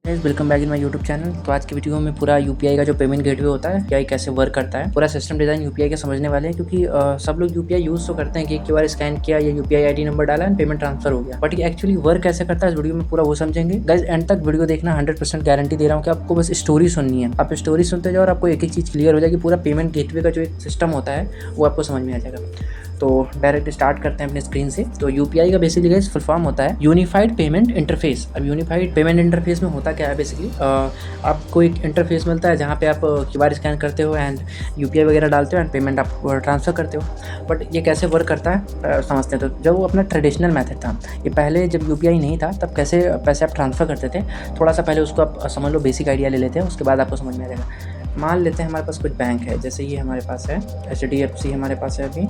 Guys welcome back in my YouTube channel. तो आज की वीडियो में पूरा यूपीआई का जो पेमेंट गेटवे होता है, यूपीआई कैसे वर्क करता है, पूरा सिस्टम डिज़ाइन यूपीआई के समझने वाले हैं। क्योंकि सब लोग यूपीआई यूज़ तो करते हैं कि क्यूआर स्कैन किया या यूपीआई आईडी नंबर डाला एंड पेमेंट ट्रांसफर हो गया, बट ये एक्चुअली वर्क कैसे करता है इस वीडियो में पूरा वो समझेंगे। गाइस एंड तक वीडियो देखना, 100% गारंटी दे रहा हूँ कि आपको बस स्टोरी सुननी है। आप स्टोरी सुनते जाओ और आपको एक चीज़ क्लियर हो जाएगी। पूरा पेमेंट गेटवे का जो एक सिस्टम होता है वो आपको समझ में आ जाएगा। तो डायरेक्ट स्टार्ट करते हैं अपने स्क्रीन से। तो यूपीआई का बेसिकली गाइस फुल फॉर्म होता है यूनिफाइड पेमेंट इंटरफेस। अब यूनिफाइड पेमेंट इंटरफेस में होता क्या है, बेसिकली आपको एक इंटरफेस मिलता है जहाँ पे आप क्यूआर स्कैन करते हो एंड यूपीआई वगैरह डालते हो एंड पेमेंट आप ट्रांसफ़र करते हो। बट ये कैसे वर्क करता है समझते हैं। तो जब वो अपना ट्रेडिशनल मेथड था, ये पहले जब यूपीआई नहीं था तब कैसे पैसे आप ट्रांसफ़र करते थे, थोड़ा सा पहले उसको आप समझ लो, बेसिक आइडिया ले लेते हैं, उसके बाद आपको समझ में आ जाएगा। मान लेते हैं हमारे पास कुछ बैंक है, जैसे ये हमारे पास है HDFC हमारे पास है अभी,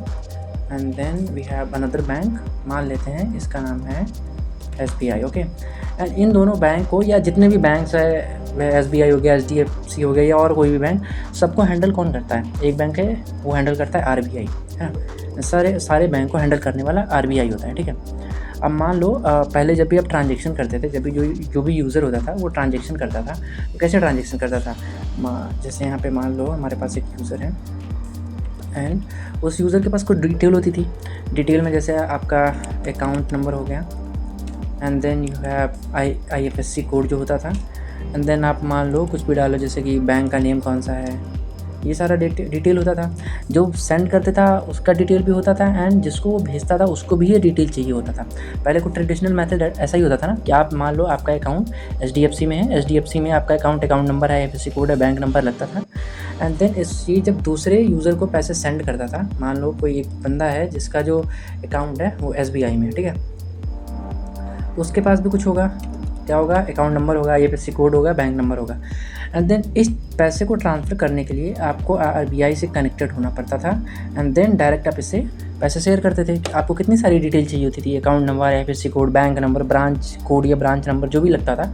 and then we have another bank, मान लेते हैं इसका नाम है SBI। ओके, एंड इन दोनों बैंक को या जितने भी बैंक्स है, SBI हो गया, HDFC हो गया या और कोई भी बैंक, सबको हैंडल कौन करता है? एक बैंक है वो हैंडल करता है RBI, है ना। सारे बैंक को हैंडल करने वाला RBI होता है, ठीक है। अब मान लो पहले जब भी आप ट्रांजेक्शन करते थे, जब भी जो भी यूज़र होता था वो ट्रांजेक्शन करता था, तो कैसे ट्रांजेक्शन करता था? जैसे यहाँ पे मान लो हमारे पास एक यूज़र है एंड उस यूज़र के पास कोई डिटेल होती थी। डिटेल में जैसे आपका अकाउंट नंबर हो गया and then you have IFSC code जो होता था, एंड देन आप मान लो कुछ भी डालो, जैसे कि बैंक का नेम कौन सा है, ये सारा डिटेल होता था। जो सेंड करते था उसका डिटेल भी होता था एंड जिसको वो भेजता था उसको भी ये डिटेल चाहिए होता था। पहले को ट्रेडिशनल मेथड ऐसा ही होता था ना कि आप मान लो आपका अकाउंट HDFC में है, HDFC में आपका अकाउंट नंबर है, IFSC कोड है, बैंक नंबर लगता था। एंड देन ये जब दूसरे यूज़र को पैसे सेंड करता था, मान लो कोई एक बंदा है जिसका जो अकाउंट है वो SBI में, ठीक है, उसके पास भी कुछ होगा, क्या होगा? अकाउंट नंबर होगा, IFSC कोड होगा, बैंक नंबर होगा। एंड देन इस पैसे को ट्रांसफ़र करने के लिए आपको RBI से कनेक्टेड होना पड़ता था एंड देन डायरेक्ट आप इससे पैसे शेयर करते थे। आपको कितनी सारी डिटेल चाहिए होती थी, account number, IFSC code, bank number, branch code या ब्रांच नंबर जो भी लगता था।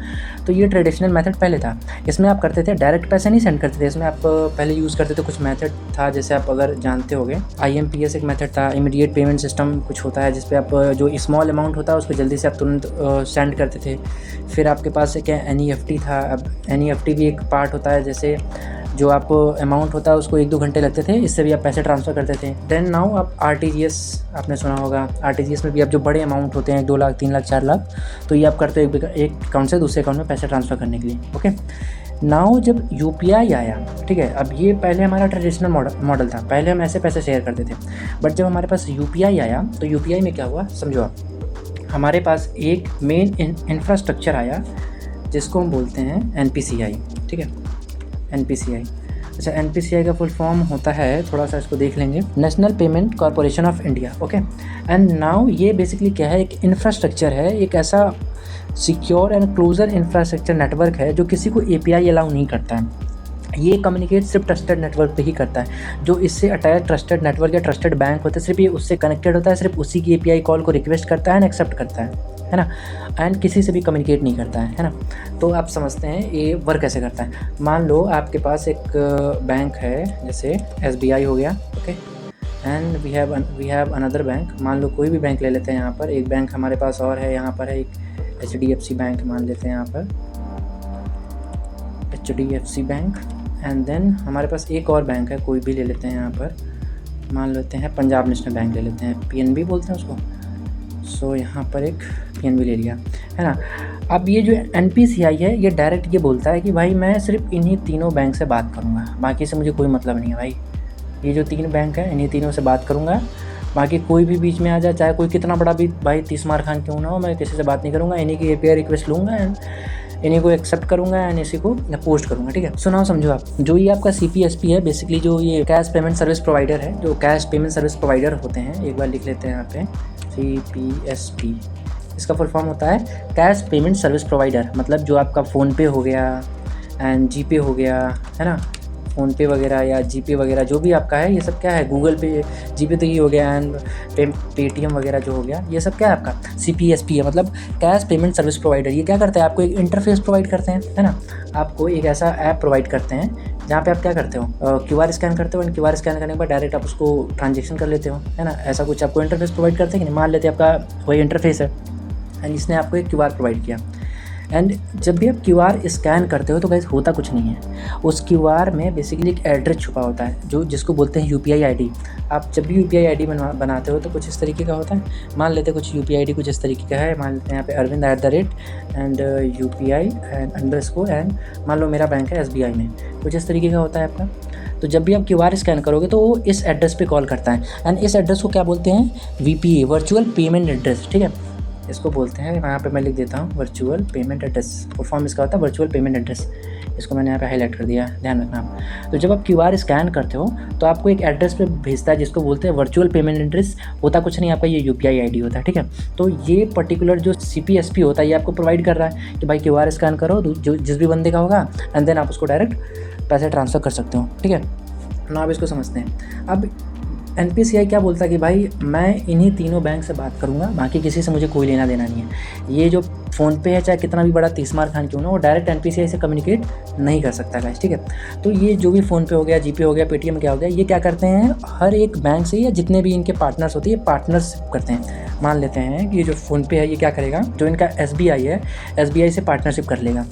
तो ये ट्रेडिशनल मेथड पहले था। इसमें आप करते थे डायरेक्ट पैसे नहीं सेंड करते थे, इसमें आप पहले यूज़ करते थे कुछ मेथड था, जैसे आप अगर जानते होंगे IMPS एक मेथड था, इमीडिएट पेमेंट सिस्टम कुछ होता है, जिसपे आप जो स्मॉल अमाउंट होता है उसको जल्दी से आप तुरंत सेंड करते थे। फिर आपके पास एक NEFT था। अब NEFT भी एक पार्ट होता है, जैसे जो आप अमाउंट होता है उसको 1-2 घंटे लगते थे, इससे भी आप पैसे ट्रांसफ़र करते थे। देन नाउ आप RTGS आपने सुना होगा। RTGS में भी आप जो बड़े अमाउंट होते हैं 2 लाख, 3 लाख, 4 लाख, तो ये आप करते हो एक अकाउंट से दूसरे अकाउंट में पैसे ट्रांसफ़र करने के लिए। ओके, नाउ जब UPI आया, ठीक है, अब ये पहले हमारा ट्रेडिशनल मॉडल था, पहले हम ऐसे पैसे शेयर करते थे। बट जब हमारे पास UPI आया तो UPI में क्या हुआ समझो आप, हमारे पास एक मेन इंफ्रास्ट्रक्चर आया जिसको हम बोलते हैं NPCI, ठीक है, NPCI। अच्छा, NPCI का फुल फॉर्म होता है, थोड़ा सा इसको देख लेंगे, National Payment Corporation of India. Okay, and now ये बेसिकली क्या है, एक इंफ्रास्ट्रक्चर है, एक ऐसा secure and closure infrastructure network है जो किसी को API अलाउ नहीं करता है। ये कम्युनिकेट सिर्फ ट्रस्टेड नेटवर्क पे ही करता है। जो इससे अटैच ट्रस्टेड नेटवर्क या ट्रस्टेड बैंक होते हैं, सिर्फ ये उससे कनेक्टेड होता है, सिर्फ उसी की API कॉल को रिक्वेस्ट करता है एंड एक्सेप्ट करता है ना, एंड किसी से भी कम्युनिकेट नहीं करता है ना। तो आप समझते हैं ये वर्क कैसे करता है। मान लो आपके पास एक बैंक है, जैसे SBI हो गया, okay, and we have another bank, मान लो कोई भी बैंक ले लेते हैं। यहाँ पर एक बैंक हमारे पास और है, यहाँ पर है एक HDFC बैंक, मान लेते हैं यहाँ पर HDFC बैंक। एंड देन हमारे पास एक और बैंक है, कोई भी ले लेते हैं, यहाँ पर मान लेते हैं पंजाब नेशनल बैंक ले लेते हैं, PNB बोलते हैं उसको। सो यहाँ पर एक PNB ले लिया, है ना। अब ये जो NPCI है ये डायरेक्ट ये बोलता है कि भाई मैं सिर्फ इन्हीं तीनों बैंक से बात करूँगा, बाकी से मुझे कोई मतलब नहीं है भाई। ये जो 3 बैंक हैं इन्हीं तीनों से बात करूँगा, बाकी कोई भी बीच में आ जाए, चाहे कोई कितना बड़ा भी भाई 30 मार खान क्यों ना हो, मैं किसी से बात नहीं करूँगा। इन्हीं की API रिक्वेस्ट लूँगा एंड इन्हीं को एक्सेप्ट करूँगा एंड इसी को पोस्ट करूँगा, ठीक है। सुनाओ समझो आप, जो ये आपका CPSP है, बेसिकली जो ये कैश पेमेंट सर्विस प्रोवाइडर है, जो कैश पेमेंट सर्विस प्रोवाइडर होते हैं, एक बार लिख लेते हैं यहाँ पे CPSP। इसका फुल फॉर्म होता है कैश पेमेंट सर्विस प्रोवाइडर। मतलब जो आपका फ़ोनपे हो गया एंड GPay हो गया, है ना, फ़ोनपे वगैरह या GPay वगैरह जो भी आपका है, ये सब क्या है, गूगल पे, GPay तो ये हो गया, एंड पेटीएम वगैरह जो हो गया, ये सब क्या है आपका CPSP है, मतलब कैश पेमेंट सर्विस प्रोवाइडर। ये क्या करते हैं, आपको एक इंटरफेस प्रोवाइड करते हैं, है ना, आपको एक ऐसा ऐप प्रोवाइड करते हैं जहाँ पे आप क्या करते हो, QR स्कैन करते हो एंड QR स्कैन करने के बाद डायरेक्ट आप उसको ट्रांजेक्शन कर लेते हो, है ना। ऐसा कुछ आपको इंटरफेस प्रोवाइड करते हैं कि नहीं, मान लेते हैं आपका वही इंटरफेस है एंड इसने आपको एक QR प्रोवाइड किया एंड जब भी आप QR स्कैन करते हो तो गाइस होता कुछ नहीं है, उस QR में बेसिकली एक एड्रेस छुपा होता है जो जिसको बोलते हैं UPI ID। आप जब भी UPI ID बनाते हो तो कुछ इस तरीके का होता है। मान लेते हैं कुछ UPI ID कुछ इस तरीके का है, मान लेते हैं यहाँ पे Arvind and UPI and underscore and मान लो मेरा बैंक है SBI में, कुछ इस तरीके का होता है आपका। तो जब भी आप QR स्कैन करोगे तो वो इस एड्रेस पे कॉल करता है एंड इस एड्रेस को क्या बोलते हैं, VPA, वर्चुअल पेमेंट एड्रेस, ठीक है, इसको बोलते हैं। यहाँ पे मैं लिख देता हूँ virtual payment address, full form इसका होता है वर्चुअल पेमेंट एड्रेस। इसको मैंने यहाँ पे हाईलाइट कर दिया, ध्यान रखना आप। तो जब आप QR स्कैन करते हो तो आपको एक एड्रेस पे भेजता है जिसको बोलते हैं वर्चुअल पेमेंट एड्रेस। होता कुछ नहीं, आपका ये UPI ID होता है, ठीक है। तो ये पर्टिकुलर जो CPSP होता है ये आपको प्रोवाइड कर रहा है कि भाई QR स्कैन करो जो जिस भी बंदे का होगा एंड देन आप उसको डायरेक्ट पैसे ट्रांसफ़र कर सकते हो, ठीक है ना। आप इसको समझते हैं। अब NPCI क्या बोलता है कि भाई मैं इन्हीं तीनों बैंक से बात करूंगा, बाकी किसी से मुझे कोई लेना देना नहीं है। ये जो फ़ोनपे है चाहे कितना भी बड़ा तीसमार खान क्यों ना, वो डायरेक्ट NPCI से कम्युनिकेट नहीं कर सकता गाइस, ठीक है। तो ये जो भी फ़ोनपे हो गया, GPay हो गया, पेटीएम क्या हो गया, ये क्या करते हैं हर एक बैंक से या जितने भी इनके पार्टनर्स होते हैं ये पार्टनरशिप करते हैं। मान लेते हैं कि ये जो फ़ोनपे है ये क्या करेगा, जो इनका SBI है SBI से पार्टनरशिप कर लेगा,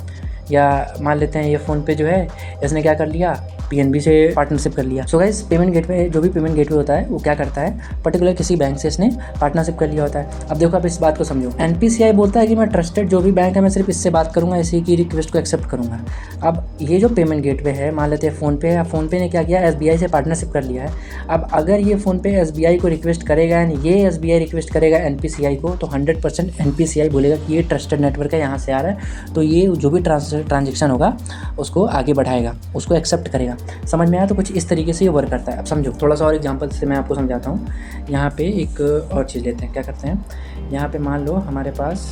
या मान लेते हैं ये फ़ोनपे जो है इसने क्या कर लिया PNB से पार्टनरशिप कर लिया। सो गाइस पेमेंट गेटवे, जो भी पेमेंट गेटवे होता है वो क्या करता है, पर्टिकुलर किसी बैंक से इसने पार्टनरशिप कर लिया होता है। अब देखो आप इस बात को समझो, NPCI बोलता है कि मैं ट्रस्टेड जो भी बैंक है मैं सिर्फ इससे बात करूंगा, इसी की रिक्वेस्ट को एक्सेप्ट करूंगा। अब ये जो पेमेंट गेटवे है, मान लेते हैं फ़ोनपे है, फ़ोनपे ने क्या किया SBI से पार्टनरशिप कर लिया है। अब अगर ये फ़ोनपे SBI को रिक्वेस्ट करेगा एंड ये SBI रिक्वेस्ट करेगा NPCI को, तो 100% NPCI बोलेगा कि ये ट्रस्टेड नेटवर्क है, यहाँ से आ रहा है, तो ये जो भी ट्रांजेक्शन होगा उसको आगे बढ़ाएगा, उसको एक्सेप्ट करेगा। समझ में आया? तो कुछ इस तरीके से ये वर्क करता है। अब समझो, थोड़ा सा और एग्जांपल से मैं आपको समझाता हूँ। यहाँ पे एक और चीज़ लेते हैं, क्या करते हैं, यहाँ पे मान लो हमारे पास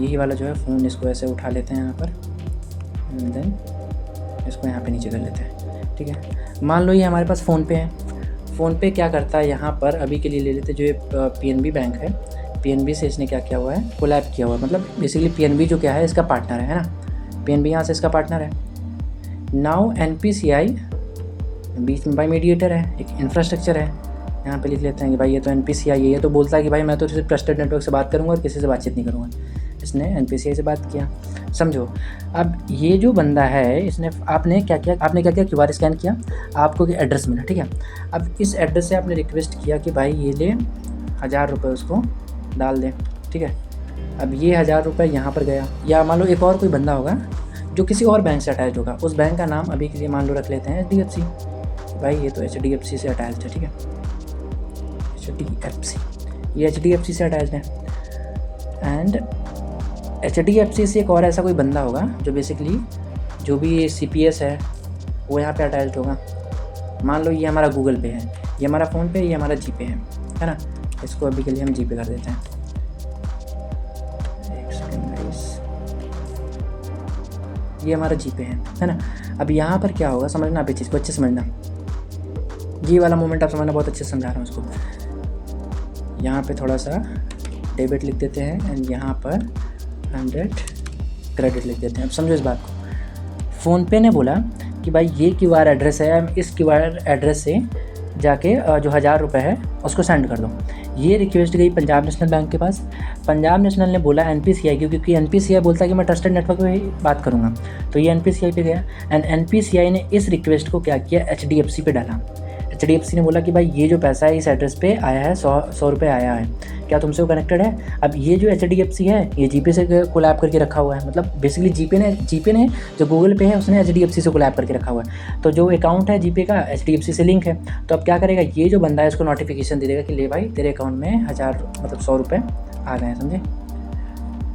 यही वाला जो है फ़ोन, इसको ऐसे उठा लेते हैं यहाँ पर एंड देन इसको यहाँ पे नीचे कर लेते हैं, ठीक है। मान लो ये हमारे पास फ़ोनपे है। फ़ोनपे क्या करता है, यहाँ पर अभी के लिए ले लेते जो ये PNB बैंक है, PNB से इसने क्या किया हुआ है, कोलैब किया हुआ है। मतलब बेसिकली PNB जो क्या है इसका पार्टनर है ना, PNB यहाँ से इसका पार्टनर है। नाउ NPCI बीच में भाई मीडिएटर है, एक इंफ्रास्ट्रक्चर है। यहाँ पे लिख लेते हैं कि भाई ये तो NPCI है, ये तो बोलता है कि भाई मैं तो सिर्फ ट्रस्टेड नेटवर्क से बात करूँगा और किसी से बातचीत नहीं करूँगा। इसने NPCI से बात किया, समझो। अब ये जो बंदा है इसने आपने क्या किया QR स्कैन किया, आपको एड्रेस मिला, ठीक है। अब इस एड्रेस से आपने रिक्वेस्ट किया कि भाई ये ले 1000 रुपये उसको डाल दें, ठीक है। अब ये 1000 रुपये यहाँ पर गया, या मान लो एक और कोई बंदा होगा जो किसी और बैंक से अटैच होगा, उस बैंक का नाम अभी के लिए मान लो रख लेते हैं HDFC। भाई ये तो HDFC से अटैच है, ठीक है, HDFC, ये HDFC से अटैच है। एंड HDFC से एक और ऐसा कोई बंदा होगा जो बेसिकली जो भी CPS है वो यहाँ पे अटैच होगा। मान लो ये हमारा गूगल पे है, ये हमारा फ़ोन पे, ये हमारा GPay है ना। इसको अभी के लिए हम GPay कर देते हैं। ये हमारा GPay है ना। अब यहाँ पर क्या होगा, समझना आप इस चीज़ को अच्छे समझना, ये वाला मोमेंट आप समझना, बहुत अच्छे से समझा रहा हूँ इसको। यहाँ पे थोड़ा सा डेबिट लिख देते हैं एंड यहाँ पर 100 क्रेडिट लिख देते हैं। अब समझो इस बात को, फ़ोनपे ने बोला कि भाई ये QR एड्रेस है, इस QR एड्रेस से जाके जो 1000 रुपये है उसको सेंड कर दो। ये रिक्वेस्ट गई पंजाब नेशनल बैंक के पास। पंजाब नेशनल ने बोला NPCI को, क्योंकि NPCI बोलता है कि मैं ट्रस्टेड नेटवर्क में बात करूँगा, तो ये NPCI पे गया एंड NPCI ने इस रिक्वेस्ट को क्या किया, HDFC पे डाला। HDFC ने बोला कि भाई ये जो पैसा है इस एड्रेस पे आया है, 100 रुपये आया है, क्या तुमसे वो कनेक्टेड है। अब ये जो HDFC है ये GPay से कोलैब करके रखा हुआ है, मतलब बेसिकली GPay ने जो गूगल पे है उसने HDFC से कोलैब करके रखा हुआ है। तो जो अकाउंट है GPay का HDFC से लिंक है। तो अब क्या करेगा, ये जो बंदा है इसको नोटिफिकेशन दे देगा कि ले भाई तेरे अकाउंट में 100 रुपये आ गए हैं, समझे,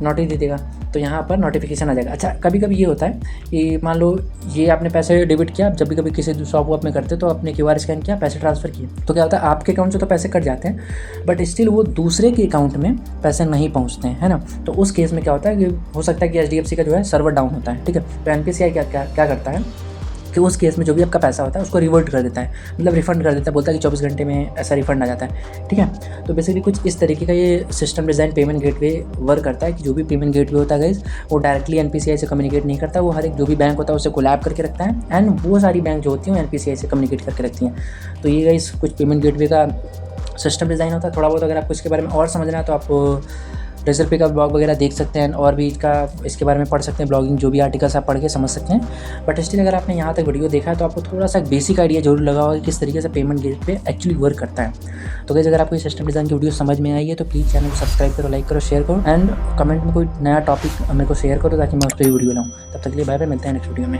नोटिस दे देगा। तो यहाँ पर नोटिफिकेशन आ जाएगा। अच्छा, कभी कभी ये होता है कि मान लो ये आपने पैसे डेबिट किया, जब भी कभी किसी शॉप वॉप में करते तो आपने QR स्कैन किया, पैसे ट्रांसफ़र किए, तो क्या होता है आपके अकाउंट से तो पैसे कट जाते हैं बट स्टिल वो दूसरे के अकाउंट में पैसे नहीं पहुँचते हैं, है ना। तो उस केस में क्या होता है कि हो सकता है कि HDFC का जो है सर्वर डाउन होता है, ठीक है। तो NPCI क्या करता है कि उस केस में जो भी आपका पैसा होता है उसको रिवर्ट कर देता है, मतलब रिफ़ंड कर देता है, बोलता है कि 24 घंटे में ऐसा रिफ़ंड आ जाता है, ठीक है। तो बेसिकली कुछ इस तरीके का ये system design payment gateway work करता है कि जो भी पेमेंट गेटवे होता है गाइस वो डायरेक्टली NPCI से कम्युनिकेट नहीं करता, वो हर एक जो भी बैंक होता है उससे कोलैब करके रखता है एंड वो सारी बैंक जो होती हैं NPCI से कम्युनिकेट करके रखती हैं। तो ये गाइस कुछ पेमेंट गेटवे का सिस्टम डिज़ाइन होता है। थोड़ा बहुत अगर आपको इसके बारे में और समझना है तो आप रेजर पे का ब्लॉग वगैरह देख सकते हैं और भी इसके बारे में पढ़ सकते हैं, ब्लॉगिंग जो भी आर्टिकल्स आप पढ़ के समझ सकते हैं। बट स्टिल अगर आपने यहाँ तक वीडियो देखा है तो आपको थोड़ा सा बेसिक आइडिया जरूर लगा होगा कि किस तरीके से पेमेंट गेटवे एक्चुअली वर्क करता है। तो गाइस अगर आपको ये सिस्टम डिज़ाइन की वीडियो समझ में आई है तो प्लीज़ चैनल को सब्सक्राइब करो, लाइक करो, शेयर करो एंड कमेंट में कोई नया टॉपिक मेरे को शेयर करो ताकि मैं उस पर वीडियो लाऊँ। तब तक के लिए बाय बाय, मिलते हैं नेक्स्ट वीडियो में।